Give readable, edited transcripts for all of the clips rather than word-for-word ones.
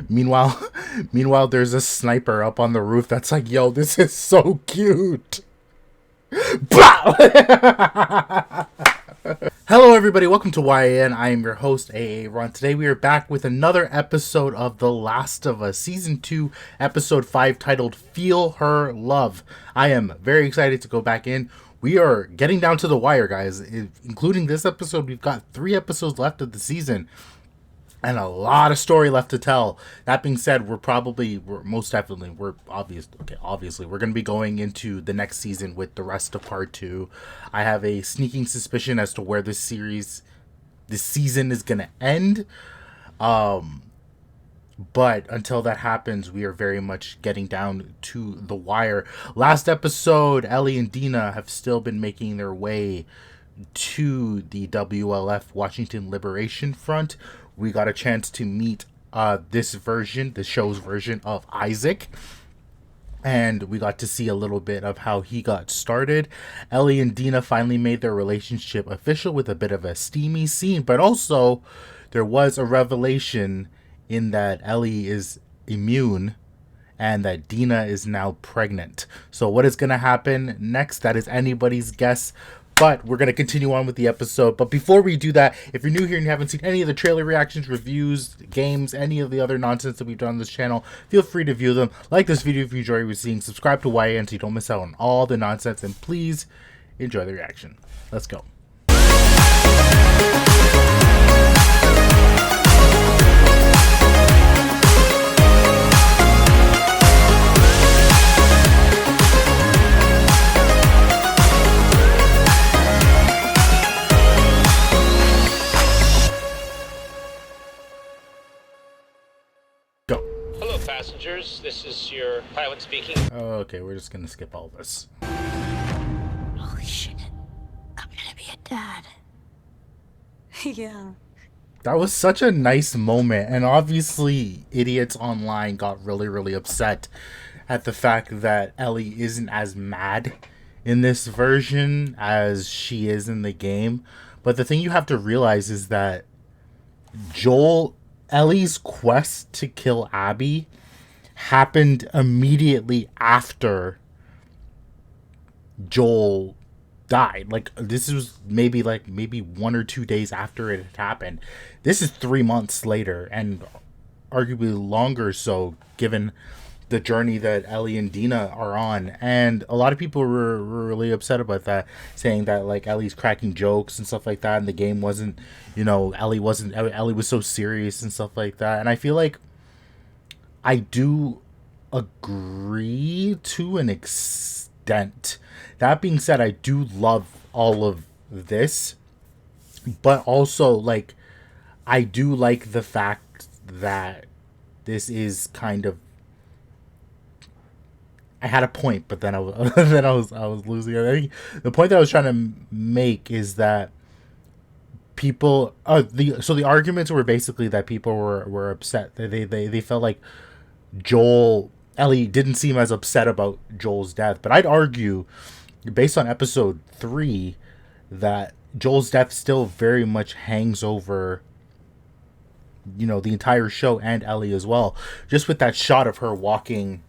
Meanwhile, meanwhile, there's a sniper up on the roof that's like, "Yo, this is so cute." Hello, everybody. Welcome to YAN. I am your host, AA Ron. Today, we are back with another episode of The Last of Us, Season 2, Episode 5, titled Feel Her Love. I am very excited to go back in. We are getting down to the wire, guys. Including this episode, we've got 3 episodes left of the season and a lot of story left to tell. That being said, obviously, we're going to be going into the next season with the rest of part 2. I have a sneaking suspicion as to where this season is going to end. But until that happens, we are very much getting down to the wire. Last episode, Ellie and Dina have still been making their way to the WLF, Washington Liberation Front. We got a chance to meet the show's version of Isaac. And we got to see a little bit of how he got started. Ellie and Dina finally made their relationship official with a bit of a steamy scene. But also, there was a revelation in that Ellie is immune and that Dina is now pregnant. So what is going to happen next? That is anybody's guess. But we're going to continue on with the episode. But before we do that, if you're new here and you haven't seen any of the trailer reactions, reviews, games, any of the other nonsense that we've done on this channel, feel free to view them. Like this video if you enjoy what you're seeing. Subscribe to YN so you don't miss out on all the nonsense. And please enjoy the reaction. Let's go. Hello, passengers. This is your pilot speaking. Okay, we're just gonna skip all this. Holy shit. I'm gonna be a dad. Yeah. That was such a nice moment, and obviously idiots online got really upset at the fact that Ellie isn't as mad in this version as she is in the game. But the thing you have to realize is that Ellie's quest to kill Abby happened immediately after Joel died. Like, this was maybe 1 or 2 days after it had happened. This is 3 months later, and arguably longer so, given the journey that Ellie and Dina are on. And a lot of people were really upset about that, saying that like Ellie's cracking jokes and stuff like that, and the game wasn't, Ellie was so serious and stuff like that. And I feel like I do agree to an extent. That being said, I do love all of this, but also like I do like the fact that this is kind of, I had a point, but then I was losing it. I think the point that I was trying to make is that people, the arguments were basically that people were upset. They felt like Ellie didn't seem as upset about Joel's death. But I'd argue, based on episode 3, that Joel's death still very much hangs over, the entire show and Ellie as well. Just with that shot of her walking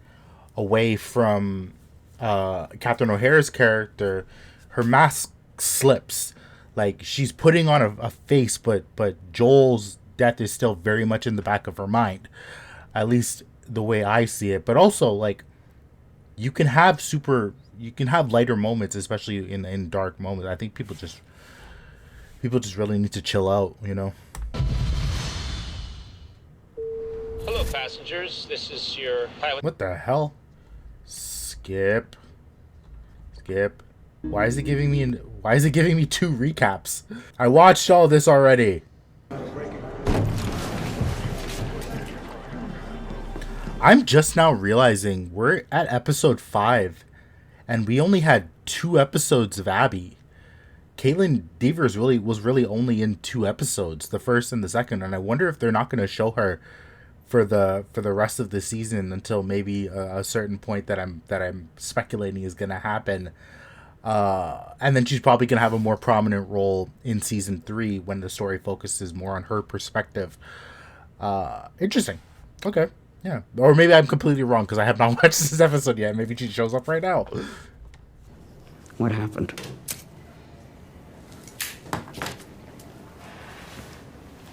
away from Captain O'Hara's character, her mask slips. Like, she's putting on a face, but Joel's death is still very much in the back of her mind, at least the way I see it. But also, like, you can have lighter moments, especially in dark moments. I think people just really need to chill out, Hello, passengers. This is your pilot. What the hell? Skip. Why is it giving me 2 recaps? I watched all this already. I'm just now realizing we're at episode 5 and we only had 2 episodes of Abby. Caitlin Deavers was really only in 2 episodes, the first and the second, and I wonder if they're not going to show her for the rest of the season until maybe a certain point that I'm speculating is going to happen. And then she's probably going to have a more prominent role in season 3 when the story focuses more on her perspective. Interesting. Okay. Yeah. Or maybe I'm completely wrong because I have not watched this episode yet. Maybe she shows up right now. What happened?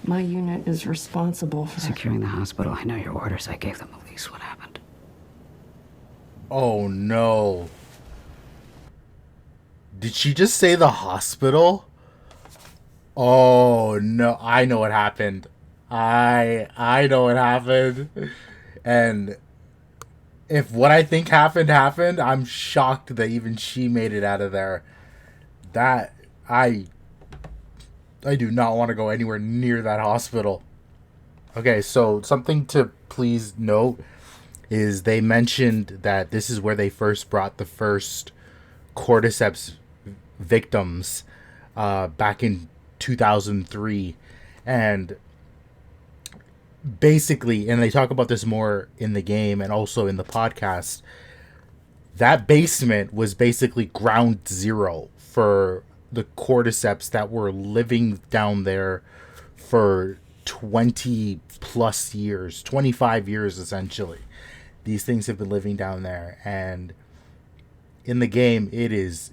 My unit is responsible for Securing the hospital. I know your orders. I gave them the lease. What happened? Oh no. Did she just say the hospital? Oh no, I know what happened. I know what happened. And if what I think happened, I'm shocked that even she made it out of there. That I do not want to go anywhere near that hospital. Okay, so something to please note is they mentioned that this is where they first brought the first cordyceps victims back in 2003. And basically, and they talk about this more in the game and also in the podcast, that basement was basically ground zero for the cordyceps that were living down there for 20 plus years, 25 years essentially. These things have been living down there, and in the game it is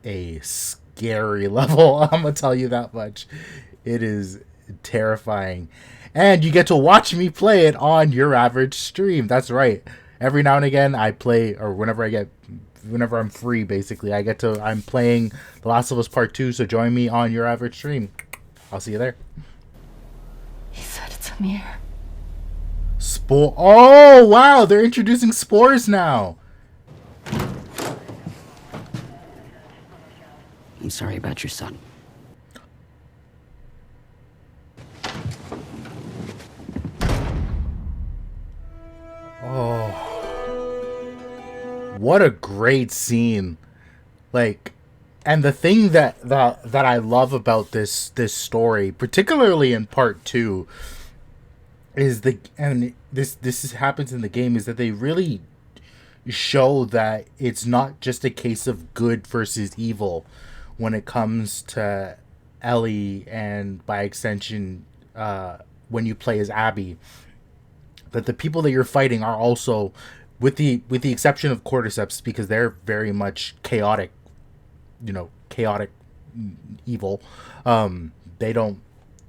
a scary level. I'm gonna tell you that much. It is terrifying, and you get to watch me play it on Your Average Stream. That's right. Every now and again I play, or whenever I'm free, basically I'm playing The Last of Us Part 2, so join me on Your Average Stream. I'll see you there. He said it's a mirror. Spore. Oh wow, they're introducing spores now. I'm sorry about your son. Oh, what a great scene. Like, and the thing that I love about this story, particularly in part 2, is this happens in the game, is that they really show that it's not just a case of good versus evil when it comes to Ellie, and by extension when you play as Abby, that the people that you're fighting are also, with the exception of cordyceps, because they're very much chaotic, chaotic evil. They don't,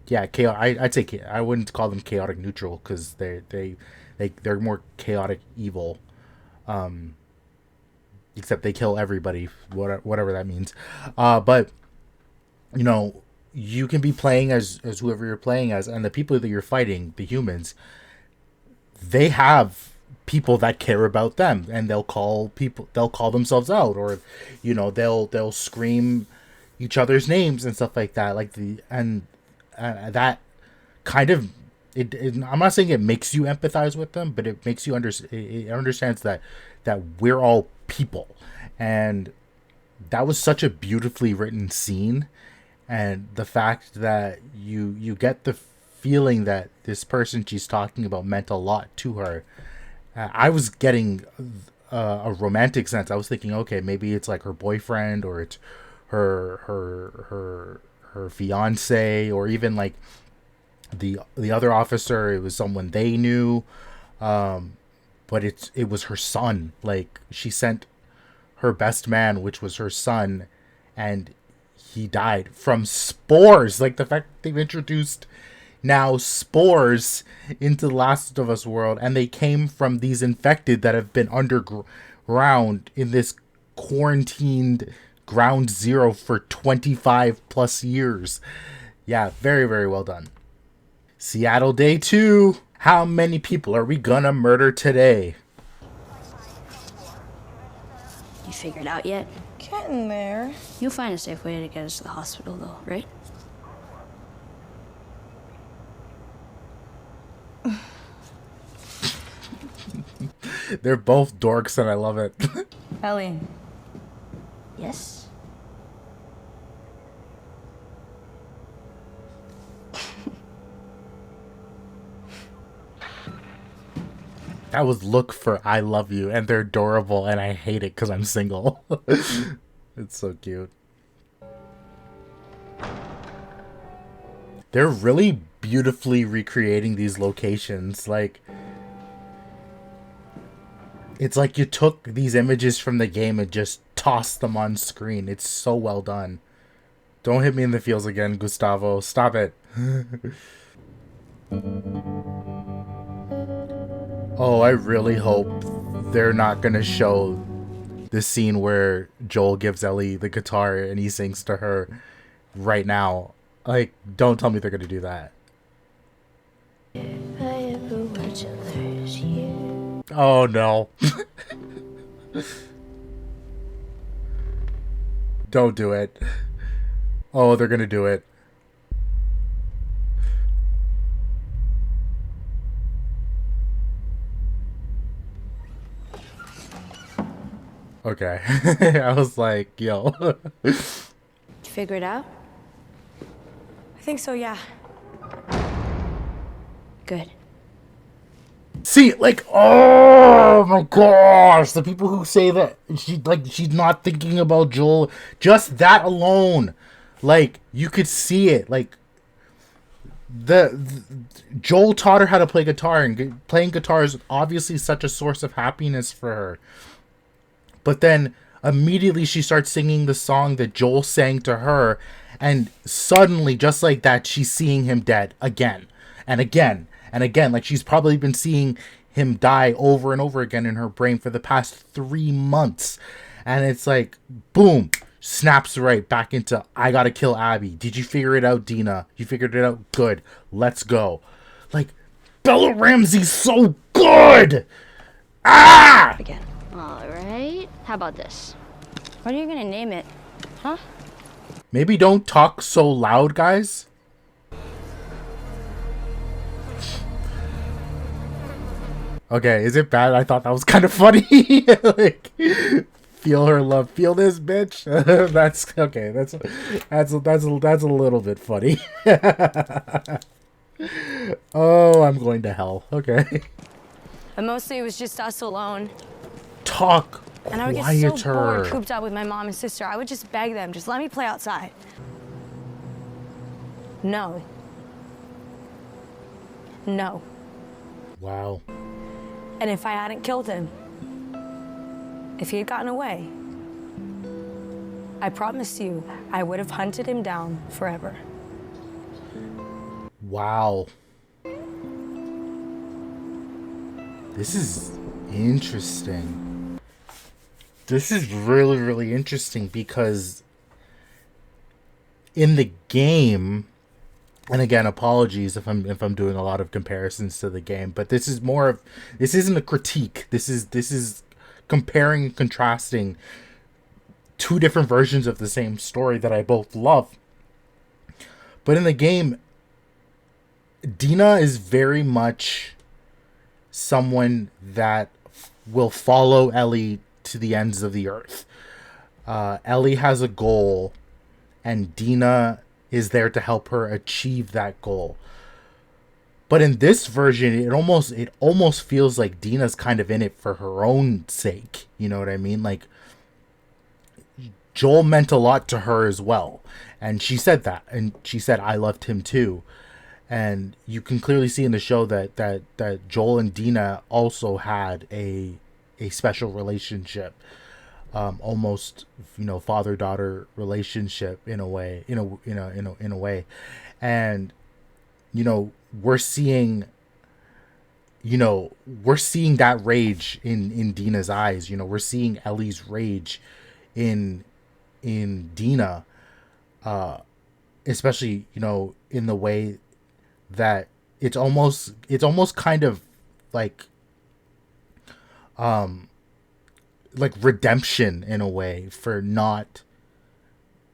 yeah, I'd say I wouldn't call them chaotic neutral, because they're more chaotic evil. Except they kill everybody, whatever that means. But you can be playing as whoever you're playing as, and the people that you're fighting, the humans, they have people that care about them, and they'll call themselves out, or they'll scream each other's names and stuff like that. That kind of I'm not saying it makes you empathize with them, but it makes you understands that we're all people. And that was such a beautifully written scene, and the fact that you get the feeling that this person she's talking about meant a lot to her. I was getting a romantic sense. I was thinking, okay, maybe it's like her boyfriend, or it's her fiance, or even like the other officer, it was someone they knew. But it was her son. Like, she sent her best man, which was her son, and he died from spores. Like, the fact they've introduced now spores into the Last of Us world, and they came from these infected that have been underground in this quarantined ground zero for 25 plus years. Yeah, very, very well done. Seattle Day 2. How many people are we gonna murder today? You figured out yet? Getting there. You'll find a safe way to get us to the hospital, though, right? They're both dorks, and I love it. Ellie. Yes? That was look for I love you, and they're adorable, and I hate it because I'm single. It's so cute. They're really beautifully recreating these locations. Like, it's like you took these images from the game and just tossed them on screen. It's so well done. Don't hit me in the feels again, Gustavo. Stop it. Oh, I really hope they're not gonna show the scene where Joel gives Ellie the guitar and he sings to her right now. Like, don't tell me they're gonna do that. If I ever were to lose you. Oh no. Don't do it. Oh, they're gonna do it. Okay. I was like, yo. Did you figure it out? I think so, yeah. Good. See, like, oh my gosh, the people who say that she's not thinking about Joel, just that alone, like, you could see it. Like, the Joel taught her how to play guitar, and playing guitar is obviously such a source of happiness for her. But then immediately she starts singing the song that Joel sang to her, and suddenly, just like that, she's seeing him dead again and again and again. Like, she's probably been seeing him die over and over again in her brain for the past 3 months. And it's like, boom, snaps right back into, I gotta kill Abby. Did you figure it out, Dina? You figured it out? Good. Let's go. Like, Bella Ramsey's so good! Ah! Again. All right. How about this? What are you gonna name it? Huh? Maybe don't talk so loud, guys. Okay, is it bad? I thought that was kind of funny. Like, feel her love, feel this, bitch. That's okay. That's a little bit funny. Oh, I'm going to hell. Okay. And mostly it was just us alone. Talk And I would get so bored quieter. cooped up with my mom and sister. I would just beg them, just let me play outside. No. No. Wow. And if I hadn't killed him, if he had gotten away, I promise you, I would have hunted him down forever. Wow. This is interesting. This is really, really interesting because in the game, and again, apologies if I'm doing a lot of comparisons to the game, but this is more of, this isn't a critique. This is comparing and contrasting two different versions of the same story that I both love. But in the game, Dina is very much someone that will follow Ellie to the ends of the earth. Ellie has a goal, and Dina is there to help her achieve that goal. But in this version, it almost feels like Dina's kind of in it for her own sake. You know what I mean? Like, Joel meant a lot to her as well, and she said that, and she said, I loved him too. And you can clearly see in the show that Joel and Dina also had a special relationship, almost, father-daughter relationship in a way, in a way. And we're seeing that rage in Dina's eyes. We're seeing Ellie's rage in Dina, especially in the way that it's almost kind of like redemption in a way for not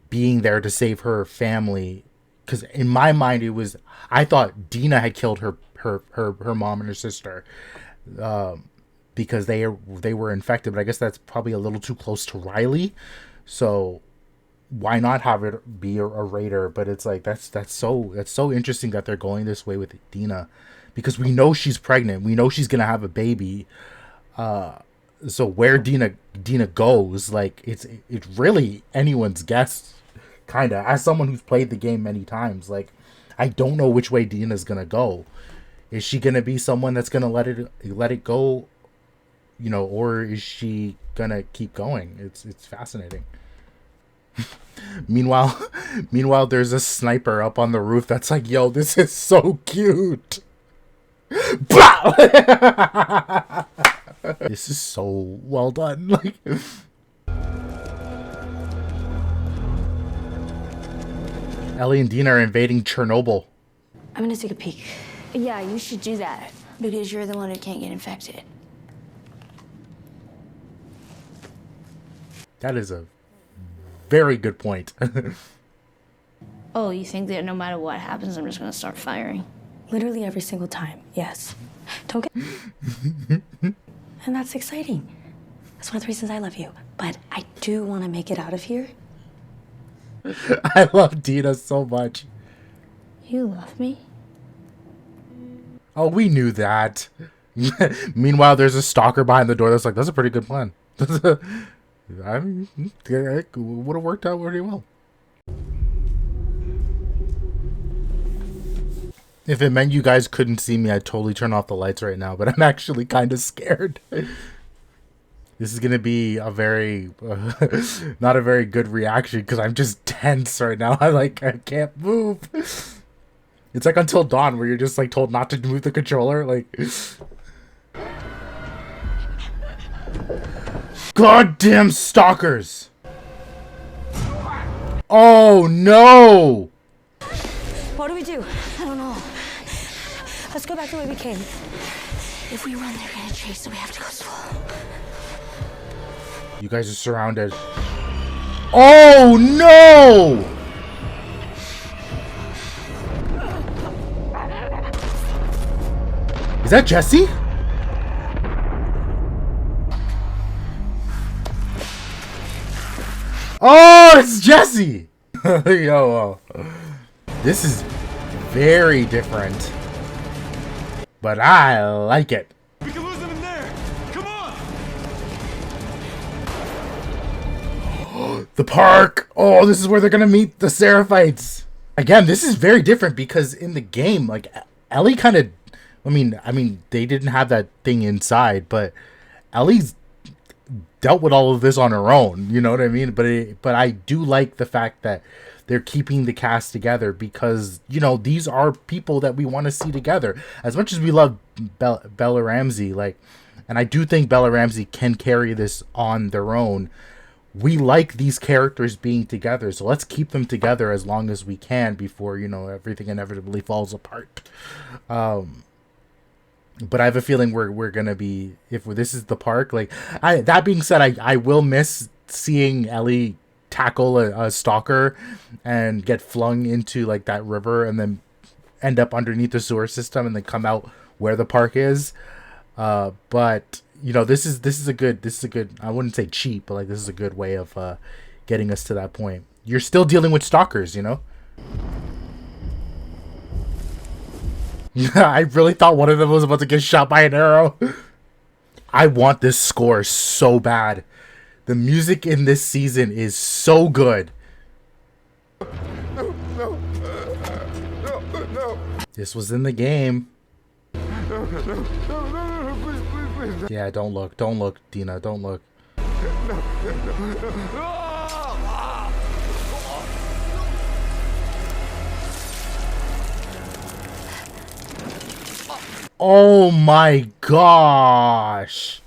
being there to save her family. Because in my mind, I thought Dina had killed her mom and her sister, because they were infected. But I guess that's probably a little too close to Riley, so why not have it be a raider? But it's like that's so interesting that they're going this way with Dina, because we know she's pregnant, we know she's gonna have a baby. So where Dina goes, like, it's really anyone's guess, kind of. As someone who's played the game many times, like, I don't know which way Dina's gonna go. Is she gonna be someone that's gonna let it go, you know, or is she gonna keep going? It's fascinating. Meanwhile, there's a sniper up on the roof that's like, yo, this is so cute. This is so well done. Like, Ellie and Dina are invading Chernobyl. I'm gonna take a peek. Yeah, you should do that. Because you're the one who can't get infected. That is a very good point. Oh, you think that no matter what happens, I'm just gonna start firing? Literally every single time, yes. Don't get... And that's exciting. That's one of the reasons I love you. But I do want to make it out of here. I love Dina so much. You love me? Oh, we knew that. Meanwhile, there's a stalker behind the door that's like, that's a pretty good plan. I mean, it would have worked out pretty well. If it meant you guys couldn't see me, I'd totally turn off the lights right now, but I'm actually kind of scared. This is going to be a very, not a very good reaction because I'm just tense right now. I can't move. It's like Until Dawn where you're just like told not to move the controller. Like, goddamn stalkers. Oh no. What do we do? I don't know. Let's go back the way we came. If we run, they're gonna chase, so we have to go slow. You guys are surrounded. Oh no! Is that Jesse? Oh, it's Jesse! Yo, this is very different, but I like it. We can lose them in there. Come on. The park. Oh, this is where they're gonna meet the Seraphites. Again, this is very different because in the game, like Ellie kind of, I mean, they didn't have that thing inside, but Ellie's dealt with all of this on her own. You know what I mean? But I do like the fact that they're keeping the cast together because, you know, these are people that we want to see together. As much as we love Bella Ramsey, like, and I do think Bella Ramsey can carry this on their own. We like these characters being together, so let's keep them together as long as we can before, you know, everything inevitably falls apart. But I have a feeling we're gonna be, if this is the park, like, that being said, I will miss seeing Ellie tackle a stalker and get flung into like that river and then end up underneath the sewer system and then come out where the park is. But you know, this is a good, I wouldn't say cheap, but like this is a good way of getting us to that point. You're still dealing with stalkers, you know. I really thought one of them was about to get shot by an arrow. I want this score so bad. The music in this season is so good. No. This was in the game. No, please. Yeah, don't look, Dina, don't look. Oh my gosh.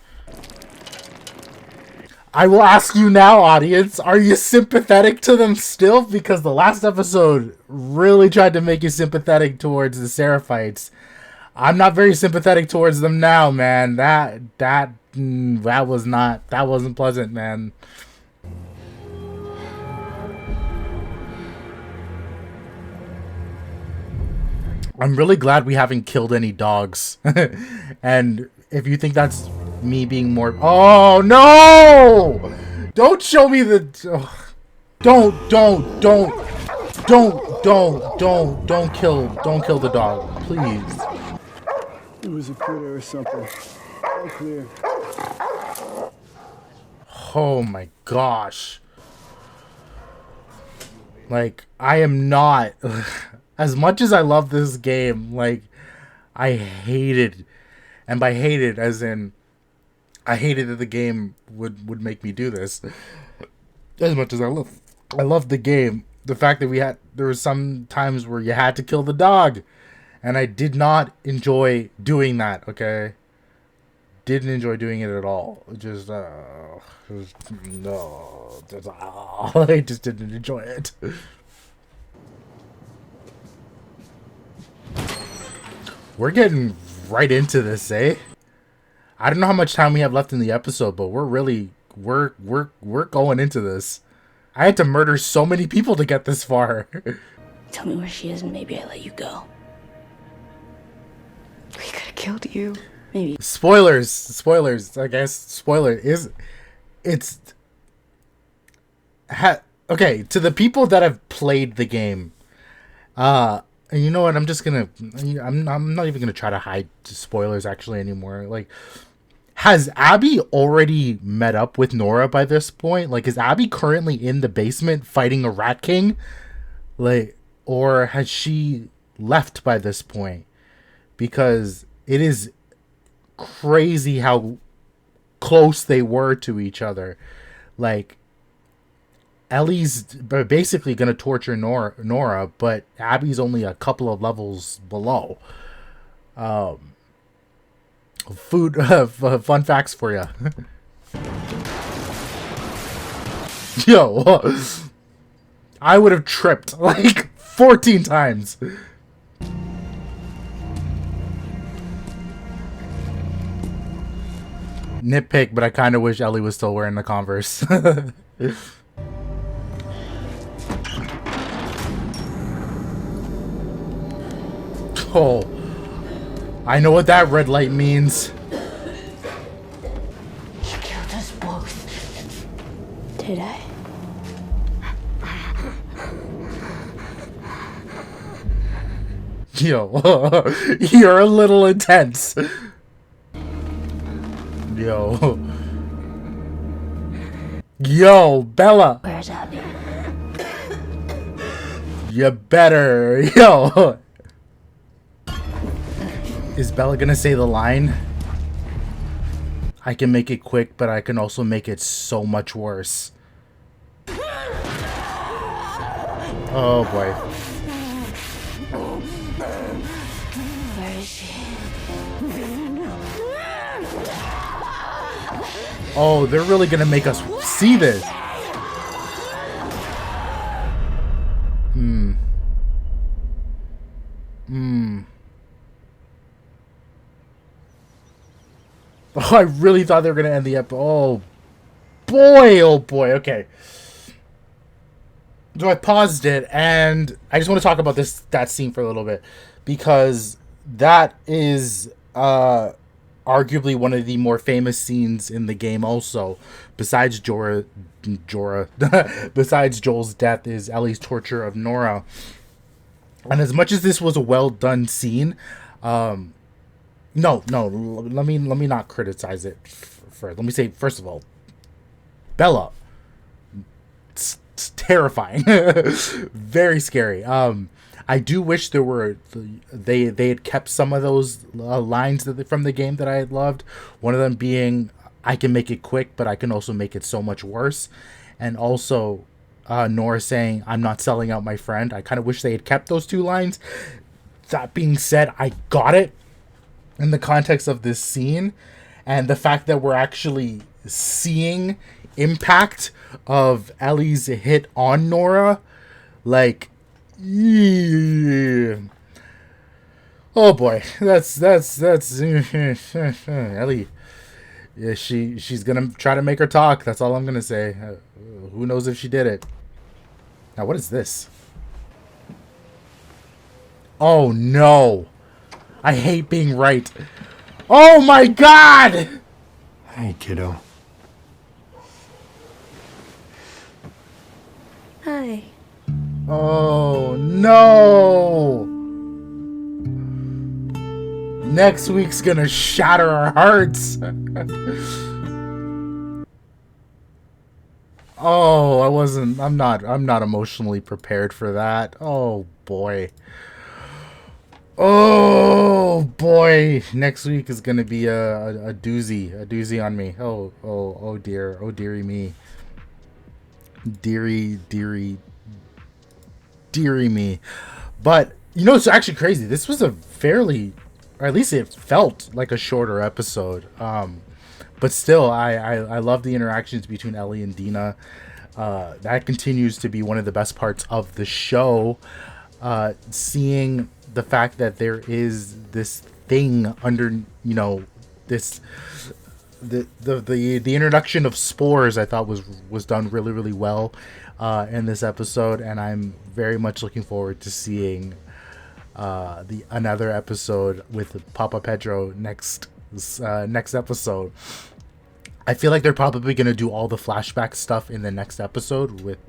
I will ask you now, audience, are you sympathetic to them still? Because the last episode really tried to make you sympathetic towards the Seraphites. I'm not very sympathetic towards them now, man. That wasn't pleasant, man. I'm really glad we haven't killed any dogs. And if you think that's me being more... Oh, no! Don't show me the... Ugh. Don't kill the dog, please. It was a critter or something. All clear. Oh my gosh. Like, I am not... As much as I love this game, like, I hated, and by hated as in I hated that the game would make me do this. As much as I love the game, the fact that there was some times where you had to kill the dog, and I did not enjoy doing that. Okay, didn't enjoy doing it at all. Just no, I just didn't enjoy it. We're getting right into this, eh? I don't know how much time we have left in the episode, but we're going into this. I had to murder so many people to get this far. Tell me where she is and maybe I let you go. We could have killed you. Maybe. Spoilers. I guess spoiler is okay, to the people that have played the game. And you know what? I'm not even gonna try to hide spoilers actually anymore. Like, has Abby already met up with Nora by this point? Like, is Abby currently in the basement fighting a Rat King? Like, or has she left by this point? Because it is crazy how close they were to each other. Like, Ellie's basically going to torture Nora, but Abby's only a couple of levels below. Fun facts for you. Yo, I would have tripped like 14 times. Nitpick, but I kind of wish Ellie was still wearing the Converse. Oh, I know what that red light means. She killed us both. Did I? Yo, you're a little intense. Yo, Bella. Where's Abby? You better. Yo. Is Bella gonna say the line? I can make it quick, but I can also make it so much worse. Oh boy. Where is she? Oh, they're really gonna make us see this. Oh, I really thought they were gonna end the episode. Oh boy, okay. So I paused it, and I just want to talk about that scene for a little bit, because that is arguably one of the more famous scenes in the game. Also, besides besides Joel's death, is Ellie's torture of Nora. And as much as this was a well done scene, no, let me not criticize it. Let me say, first of all, Bella, it's terrifying, very scary. I do wish they had kept some of those lines from the game that I had loved. One of them being, "I can make it quick, but I can also make it so much worse," and also Nora saying, "I'm not selling out my friend." I kind of wish they had kept those two lines. That being said, I got it in the context of this scene, and the fact that we're actually seeing impact of Ellie's hit on Nora, like, yeah. Oh boy, that's Ellie. Yeah, she's gonna try to make her talk. That's all I'm gonna say. Who knows if she did it? Now, what is this? Oh no. I hate being right. Oh my god! Hey, kiddo. Hi. Oh no! Next week's gonna shatter our hearts. Oh, I'm not emotionally prepared for that. Oh boy. Oh boy. Next week is gonna be a doozy on me. Oh dear. Oh dearie me. Dearie me. But you know, it's actually crazy. This was a fairly, or at least it felt like a shorter episode. But still, I love the interactions between Ellie and Dina. That continues to be one of the best parts of the show. Seeing the fact that there is this thing under, you know, this the introduction of spores, I thought was done really well in this episode, and I'm very much looking forward to seeing the another episode with Papa Pedro next episode. I feel like they're probably going to do all the flashback stuff in the next episode with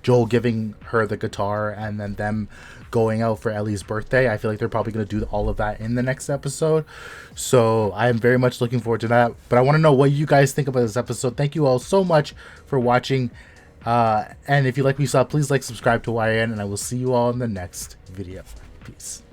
Joel giving her the guitar and then them going out for Ellie's birthday. I feel like they're probably going to do all of that in the next episode. So I am very much looking forward to that. But I want to know what you guys think about this episode. Thank you all so much for watching. And if you like what you saw, please like, subscribe to YN, and I will see you all in the next video. Peace.